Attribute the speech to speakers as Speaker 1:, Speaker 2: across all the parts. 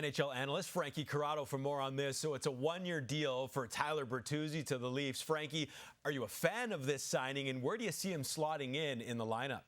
Speaker 1: NHL analyst Frankie Corrado for more on this. So it's a one-year deal for Tyler Bertuzzi to the Leafs. Frankie, are you a fan of this signing, and where do you see him slotting in the lineup?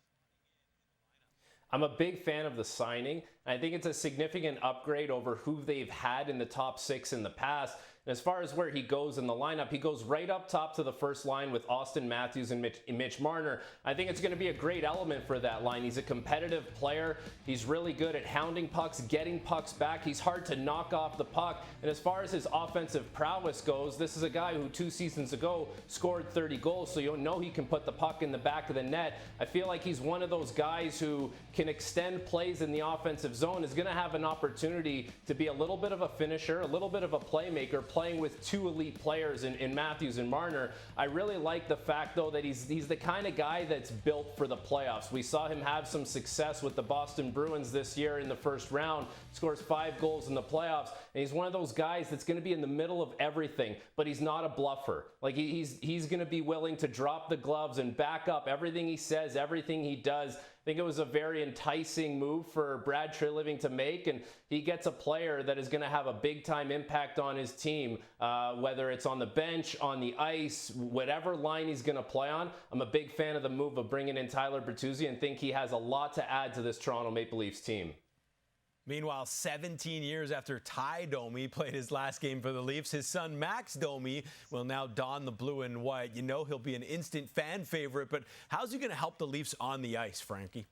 Speaker 2: I'm a big fan of the signing. I think it's a significant upgrade over who they've had in the top six in the past. And as far as where he goes in the lineup, he goes right up top to the first line with Austin Matthews and Mitch Marner. I think it's going to be a great element for that line. He's a competitive player. He's really good at hounding pucks, getting pucks back. He's hard to knock off the puck. And as far as his offensive prowess goes, this is a guy who 2 seasons ago scored 30 goals, so you know he can put the puck in the back of the net. I feel like he's one of those guys who can extend plays in the offensive zone, is going to have an opportunity to be a little bit of a finisher, a little bit of a playmaker, playing with two elite players in Matthews and Marner. I really like the fact, though, that he's the kind of guy that's built for the playoffs. We saw him have some success with the Boston Bruins this year in the first round, scores 5 goals in the playoffs, and he's one of those guys that's going to be in the middle of everything, but he's not a bluffer. Like, he's going to be willing to drop the gloves and back up everything he says, everything he does. I think it was a very enticing move for Brad Treliving to make, and he gets a player that is going to have a big-time impact on his team, whether it's on the bench, on the ice, whatever line he's going to play on. I'm a big fan of the move of bringing in Tyler Bertuzzi and think he has a lot to add to this Toronto Maple Leafs team.
Speaker 1: Meanwhile, 17 years after Ty Domi played his last game for the Leafs, his son Max Domi will now don the blue and white. You know he'll be an instant fan favorite, but how's he going to help the Leafs on the ice, Frankie?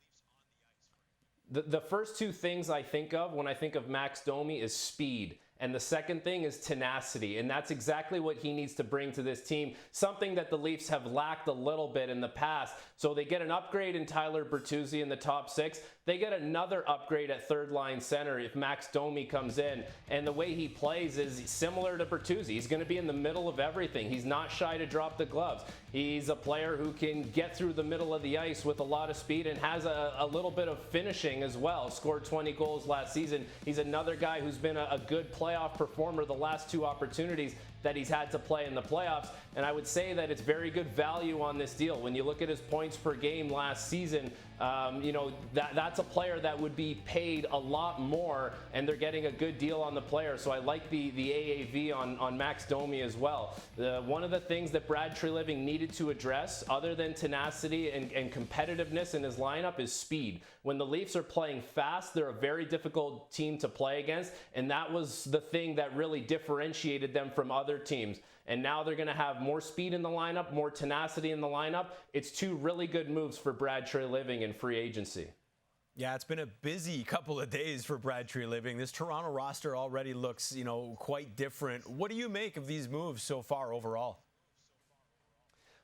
Speaker 2: The first two things I think of when I think of Max Domi is speed. And the second thing is tenacity, and that's exactly what he needs to bring to this team, something that the Leafs have lacked a little bit in the past. So they get an upgrade in Tyler Bertuzzi in the top 6. They get another upgrade at third-line center if Max Domi comes in. And the way he plays is similar to Bertuzzi. He's going to be in the middle of everything. He's not shy to drop the gloves. He's a player who can get through the middle of the ice with a lot of speed and has a little bit of finishing as well. Scored 20 goals last season. He's another guy who's been a good playoff performer the last 2 opportunities that he's had to play in the playoffs, and I would say that it's very good value on this deal. When you look at his points per game last season, you know, that's a player that would be paid a lot more, and they're getting a good deal on the player. So I like the AAV on Max Domi as well. One of the things that Brad Treliving needed to address, other than tenacity and competitiveness in his lineup, is speed. When the Leafs are playing fast, they're a very difficult team to play against, and that was the thing that really differentiated them from other teams. And now they're going to have more speed in the lineup, more tenacity in the lineup. It's 2 really good moves for Brad Treliving in free agency.
Speaker 1: Yeah, it's been a busy couple of days for Brad Treliving. This Toronto roster already looks, you know, quite different. What do you make of these moves so far overall?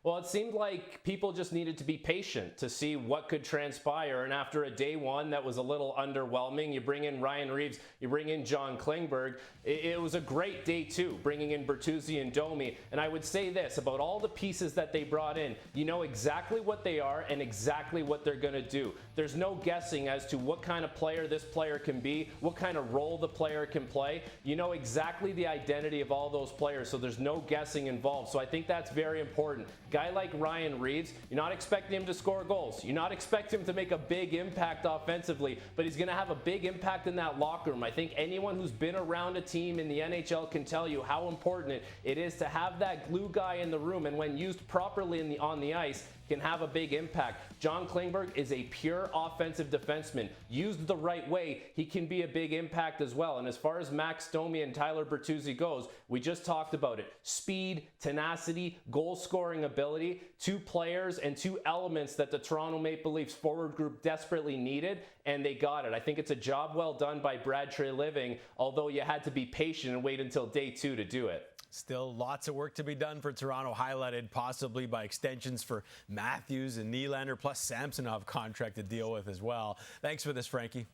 Speaker 2: Well, it seemed like people just needed to be patient to see what could transpire. And after a day 1 that was a little underwhelming, you bring in Ryan Reeves, you bring in John Klingberg. It was a great day 2, bringing in Bertuzzi and Domi. And I would say this about all the pieces that they brought in. You know exactly what they are and exactly what they're going to do. There's no guessing as to what kind of player this player can be, what kind of role the player can play. You know exactly the identity of all those players, so there's no guessing involved. So I think that's very important. Guy like Ryan Reeves, you're not expecting him to score goals. You're not expecting him to make a big impact offensively, but he's going to have a big impact in that locker room. I think anyone who's been around a team in the NHL can tell you how important it is to have that glue guy in the room, and when used properly on the ice, can have a big impact. John Klingberg is a pure offensive defenseman. Used the right way, he can be a big impact as well. And as far as Max Domi and Tyler Bertuzzi goes, we just talked about it. Speed, tenacity, goal-scoring ability, 2 players and 2 elements that the Toronto Maple Leafs forward group desperately needed, and they got it. I think it's a job well done by Brad Treliving, although you had to be patient and wait until day 2 to do it.
Speaker 1: Still lots of work to be done for Toronto, highlighted possibly by extensions for Matthews and Nylander, plus Samsonov contract to deal with as well. Thanks for this, Frankie.